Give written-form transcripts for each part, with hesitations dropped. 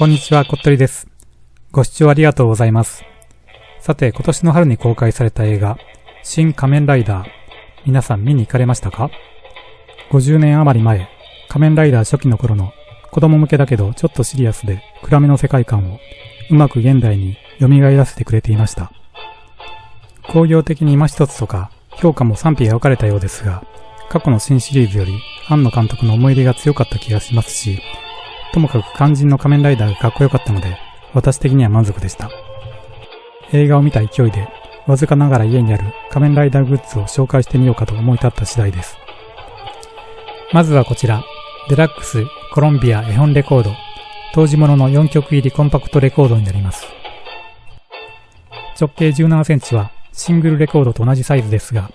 こんにちは、こっとりです。ご視聴ありがとうございます。さて、今年の春に公開された映画、新仮面ライダー、皆さん見に行かれましたか？ 50 年余り前、仮面ライダー初期の頃の子供向けだけどちょっとシリアスで暗めの世界観をうまく現代に蘇らせてくれていました。興行的に今一つとか評価も賛否が分かれたようですが、過去の新シリーズより庵野監督の思い入れが強かった気がしますし、ともかく肝心の仮面ライダーがかっこよかったので、私的には満足でした。映画を見た勢いで、わずかながら家にある仮面ライダーグッズを紹介してみようかと思い立った次第です。まずはこちら、デラックスコロンビア絵本レコード、当時物の4曲入りコンパクトレコードになります。直径17センチはシングルレコードと同じサイズですが、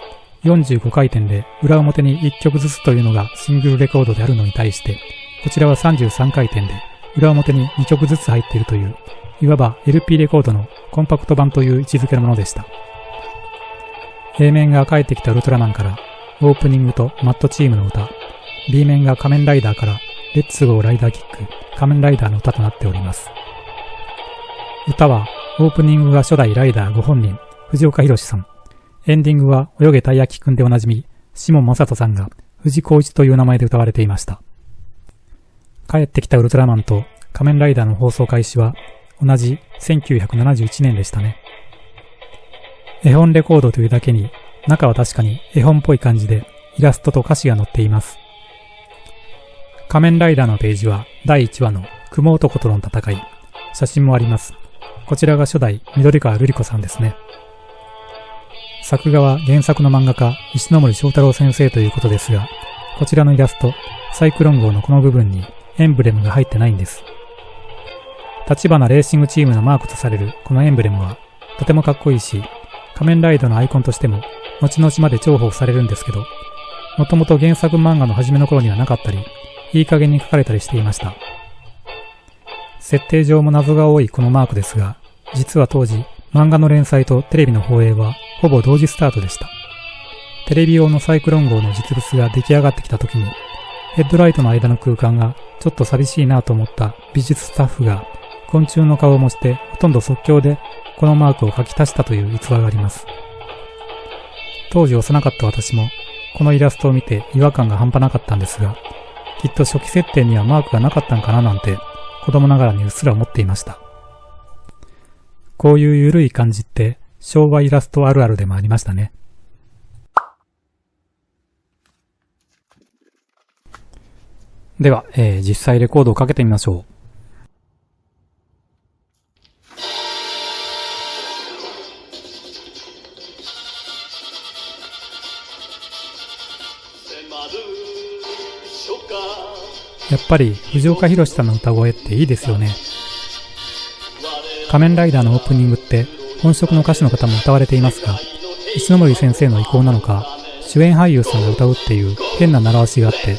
45回転で裏表に1曲ずつというのがシングルレコードであるのに対して、こちらは33回転で裏表に2曲ずつ入っているという、いわば LP レコードのコンパクト版という位置づけのものでした。A 面が帰ってきたウルトラマンからオープニングとマットチームの歌、B 面が仮面ライダーからレッツゴーライダーキック仮面ライダーの歌となっております。歌はオープニングが初代ライダーご本人藤岡弘さん、エンディングは泳げたい焼きくんでおなじみ下正人さんが藤光一という名前で歌われていました。帰ってきたウルトラマンと仮面ライダーの放送開始は同じ1971年でしたね。絵本レコードというだけに中は確かに絵本っぽい感じでイラストと歌詞が載っています。仮面ライダーのページは第1話の雲男との戦い、写真もあります。こちらが初代緑川瑠璃子さんですね。作画は原作の漫画家石ノ森章太郎先生ということですが、こちらのイラストサイクロン号のこの部分にエンブレムが入ってないんです。立花レーシングチームのマークとされるこのエンブレムはとてもかっこいいし、仮面ライダーのアイコンとしても後々まで重宝されるんですけど、もともと原作漫画の初めの頃にはなかったり、いい加減に書かれたりしていました。設定上も謎が多いこのマークですが、実は当時漫画の連載とテレビの放映はほぼ同時スタートでした。テレビ用のサイクロン号の実物が出来上がってきた時に、ヘッドライトの間の空間がちょっと寂しいなと思った美術スタッフが昆虫の顔を模してほとんど即興でこのマークを書き足したという逸話があります。当時幼かった私もこのイラストを見て違和感が半端なかったんですが、きっと初期設定にはマークがなかったんかななんて子供ながらにうっすら思っていました。こういう緩い感じって昭和イラストあるあるでもありましたね。では、実際レコードをかけてみましょう。やっぱり藤岡弘さんの歌声っていいですよね。仮面ライダーのオープニングって本職の歌手の方も歌われていますが、石ノ森先生の意向なのか主演俳優さんが歌うっていう変な習わしがあって、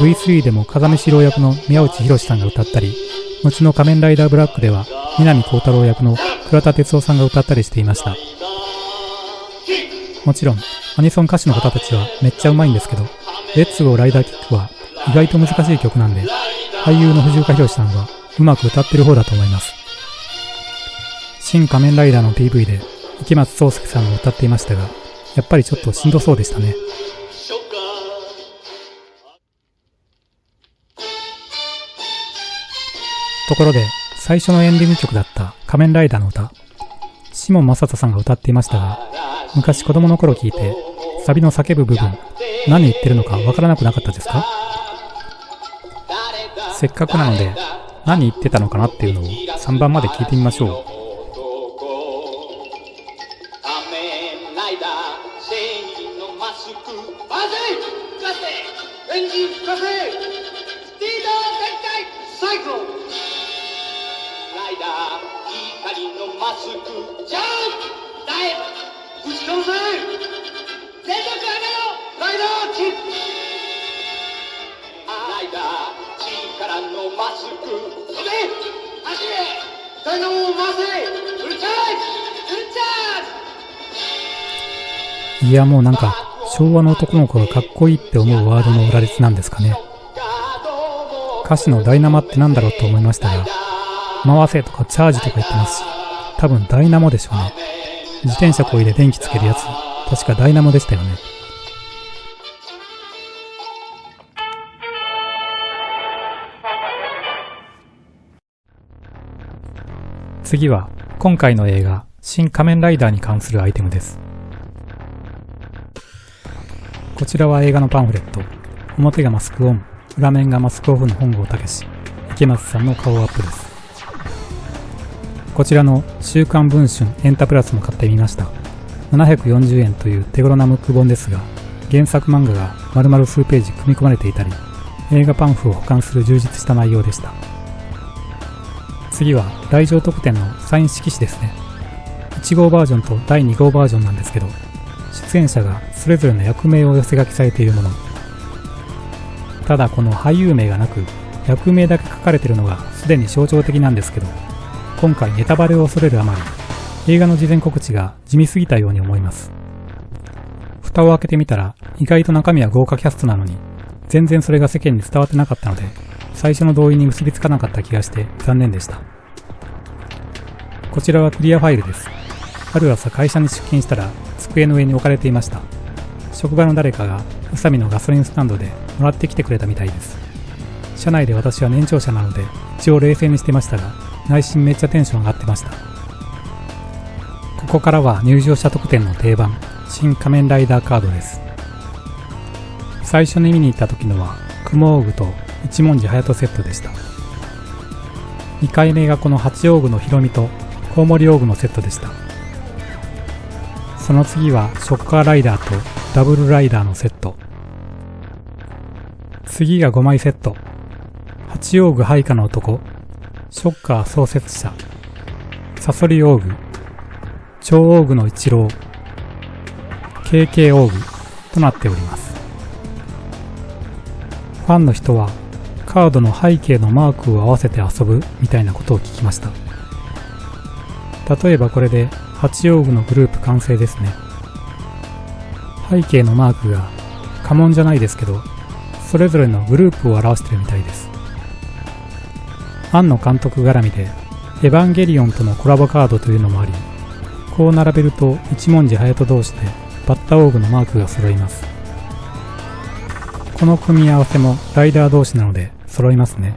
V3 でも風見四郎役の宮内博さんが歌ったり、後の仮面ライダーブラックでは南光太郎役の倉田哲夫さんが歌ったりしていました。もちろんアニソン歌手の方たちはめっちゃうまいんですけど、レッツゴーライダーキックは意外と難しい曲なんで、俳優の藤岡弘さんはうまく歌ってる方だと思います。新仮面ライダーの PV で池松壮亮さんが歌っていましたが、やっぱりちょっとしんどそうでしたね。ところで最初のエンディング曲だった仮面ライダーの歌、下正人さんが歌っていましたが、昔子供の頃聞いてサビの叫ぶ部分何言ってるのかわからなくなかったですか？せっかくなので何言ってたのかなっていうのを3番まで聞いてみましょう。いや、もうなんか昭和の男の子がかっこいいって思うワードの羅列なんですかね。歌詞のダイナマってなんだろうと思いましたが、回せとかチャージとか言ってますし、多分ダイナモでしょうね。自転車こいで電気つけるやつ、確かダイナモでしたよね。次は今回の映画新仮面ライダーに関するアイテムです。こちらは映画のパンフレット。表がマスクオン、裏面がマスクオフの本郷武史、池松さんの顔アップです。こちらの週刊文春エンタプラスも買ってみました。740円という手頃なムック本ですが、原作漫画が丸々数ページ組み込まれていたり、映画パンフを保管する充実した内容でした。次は来場特典のサイン色紙ですね。1号バージョンと第2号バージョンなんですけど、出演者がそれぞれの役名を寄せ書きされているもの。ただこの俳優名がなく、役名だけ書かれているのがすでに象徴的なんですけど、今回ネタバレを恐れるあまり、映画の事前告知が地味すぎたように思います。蓋を開けてみたら、意外と中身は豪華キャストなのに、全然それが世間に伝わってなかったので、最初の同意に結びつかなかった気がして残念でした。こちらはクリアファイルです。ある朝会社に出勤したら机の上に置かれていました。職場の誰かが宇佐美のガソリンスタンドでもらってきてくれたみたいです。社内で私は年長者なので一応冷静にしてましたが、内心めっちゃテンション上がってました。ここからは入場者特典の定番、新仮面ライダーカードです。最初に見に行った時のは雲扇と一文字隼人セットでした。2回目がこの八王具のひろみとコウモリ王具のセットでした。その次はショッカーライダーとダブルライダーのセット。次が5枚セット。八王具配下の男、ショッカー創設者、サソリ王具、超王具の一郎、KK 王具となっております。ファンの人はカードの背景のマークを合わせて遊ぶみたいなことを聞きました。例えばこれで八王具のグループ完成ですね。背景のマークが家紋じゃないですけど、それぞれのグループを表してるみたいです。庵野監督絡みでエヴァンゲリオンとのコラボカードというのもあり、こう並べると一文字隼人同士でバッタオーグのマークが揃います。この組み合わせもライダー同士なので揃いますね。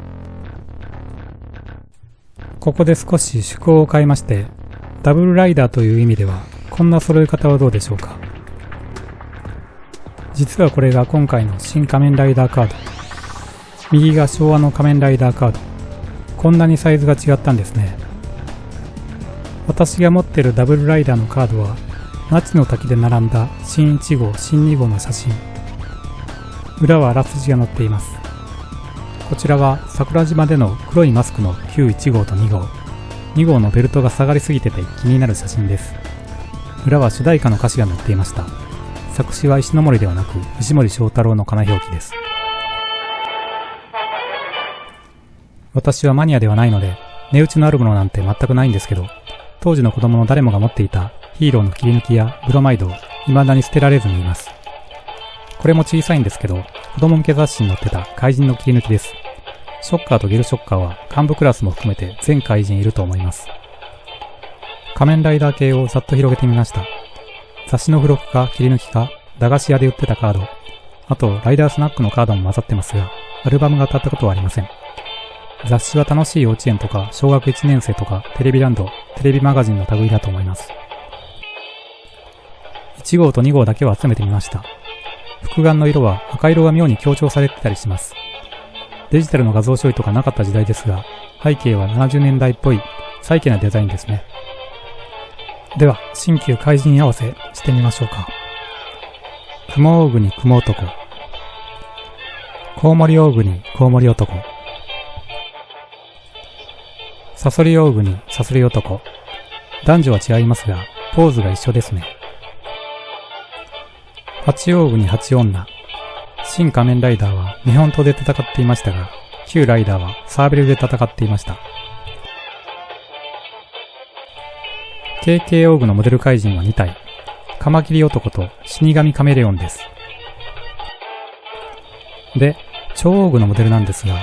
ここで少し趣向を変えまして、ダブルライダーという意味ではこんな揃え方はどうでしょうか。実はこれが今回の新仮面ライダーカード。右が昭和の仮面ライダーカード。こんなにサイズが違ったんですね。私が持っているダブルライダーのカードは那智の滝で並んだ新1号新2号の写真。裏はあらすじが載っています。こちらは桜島での黒いマスクの旧1号と2号。2号のベルトが下がりすぎてて気になる写真です。裏は主題歌の歌詞が載っていました。作詞は石森ではなく石森章太郎の仮名表記です。私はマニアではないので値打ちのあるものなんて全くないんですけど、当時の子供の誰もが持っていたヒーローの切り抜きやブロマイドを未だに捨てられずにいます。これも小さいんですけど、子供向け雑誌に載ってた怪人の切り抜きです。ショッカーとゲルショッカーは幹部クラスも含めて全怪人いると思います。仮面ライダー系をざっと広げてみました。雑誌の付録か切り抜きか、駄菓子屋で売ってたカード、あとライダースナックのカードも混ざってますが、アルバムが当たったことはありません。雑誌は楽しい幼稚園とか小学1年生とかテレビランド、テレビマガジンの類だと思います。1号と2号だけを集めてみました。複眼の色は赤色が妙に強調されてたりします。デジタルの画像処理とかなかった時代ですが、背景は70年代っぽいサイケなデザインですね。では、新旧怪人合わせしてみましょうか。雲王具に雲男、コウモリ王具にコウモリ男、サソリ王具にサソリ男。男女は違いますが、ポーズが一緒ですね。八王具に八女。新仮面ライダーは日本刀で戦っていましたが、旧ライダーはサーベルで戦っていました。KK 王具のモデル怪人は2体。カマキリ男と死神カメレオンです。で、超王具のモデルなんですが、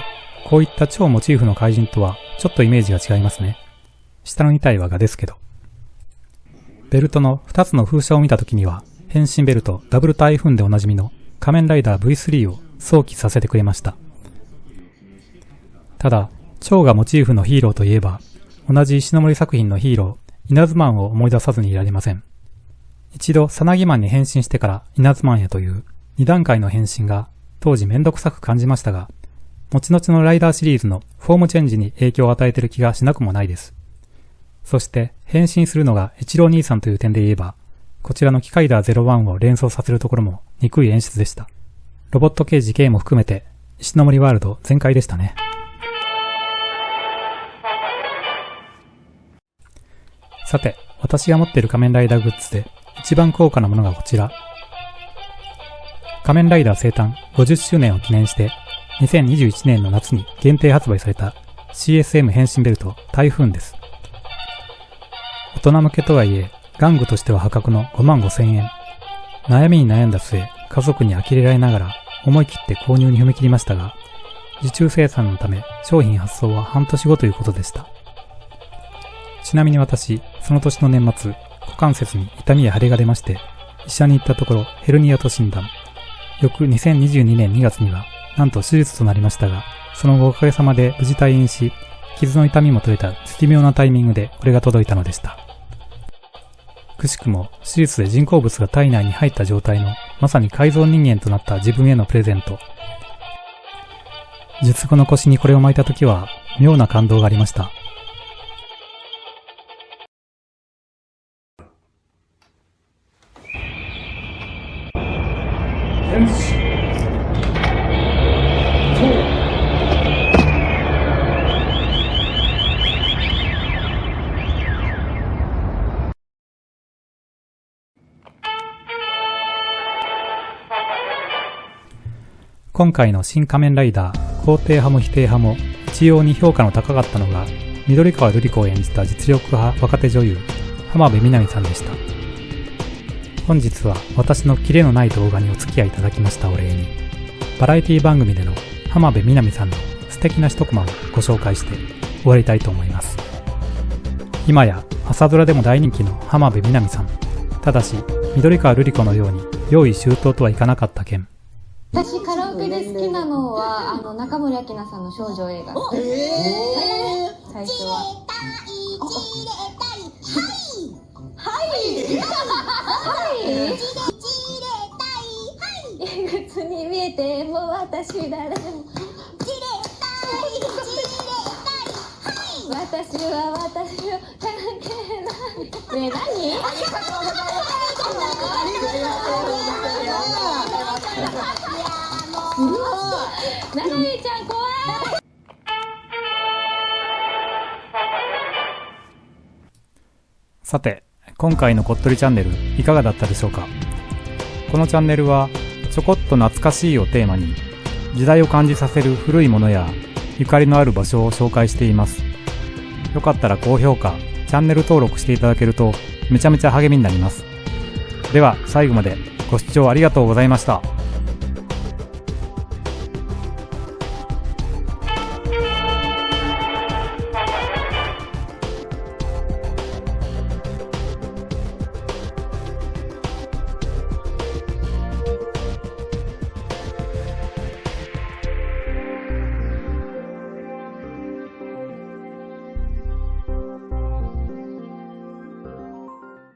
こういった超モチーフの怪人とはちょっとイメージが違いますね。下の2体は蛾ですけど。ベルトの2つの風車を見た時には、変身ベルトダブル台風でおなじみの仮面ライダー V3 を想起させてくれました。ただ、蝶がモチーフのヒーローといえば、同じ石ノ森作品のヒーロー、稲妻マンを思い出さずにいられません。一度、さなぎマンに変身してから稲妻マンへという2段階の変身が当時めんどくさく感じましたが、後々のライダーシリーズのフォームチェンジに影響を与えている気がしなくもないです。そして変身するのが一郎兄さんという点で言えば、こちらのキカイダー01を連想させるところも憎い演出でした。ロボット刑事 K も含めて石ノ森ワールド全開でしたね。さて、私が持っている仮面ライダーグッズで一番高価なものがこちら。仮面ライダー生誕50周年を記念して2021年の夏に限定発売された CSM 変身ベルト台風です。大人向けとはいえ、玩具としては破格の55,000円。悩みに悩んだ末、家族に呆れられながら思い切って購入に踏み切りましたが、受注生産のため商品発送は半年後ということでした。ちなみに私、その年の年末、股関節に痛みや腫れが出まして、医者に行ったところヘルニアと診断。翌2022年2月には、なんと手術となりましたが、その後おかげさまで無事退院し、傷の痛みも取れた絶妙なタイミングでこれが届いたのでした。くしくも手術で人工物が体内に入った状態のまさに改造人間となった自分へのプレゼント。術後の腰にこれを巻いた時は妙な感動がありました。今回の新仮面ライダー肯定派も否定派も一様に評価の高かったのが緑川瑠璃子を演じた実力派若手女優浜辺美波さんでした。本日は私のキレのない動画にお付き合いいただきましたお礼にバラエティ番組での浜辺美波さんの素敵な一コマをご紹介して終わりたいと思います。今や朝ドラでも大人気の浜辺美波さん。ただし緑川瑠璃子のように用意周到とはいかなかった件。私カラオケで好きなのは中森明菜さんの少女映画。最初は。いくつに見えても私誰も。私は関係ない。ねえ何？ありがとうございます。すごい。ななみちゃん怖い。さて、今回のこっとりチャンネルいかがだったでしょうか。このチャンネルはちょこっと懐かしいをテーマに時代を感じさせる古いものやゆかりのある場所を紹介しています。よかったら高評価、チャンネル登録していただけるとめちゃめちゃ励みになります。では最後までご視聴ありがとうございました。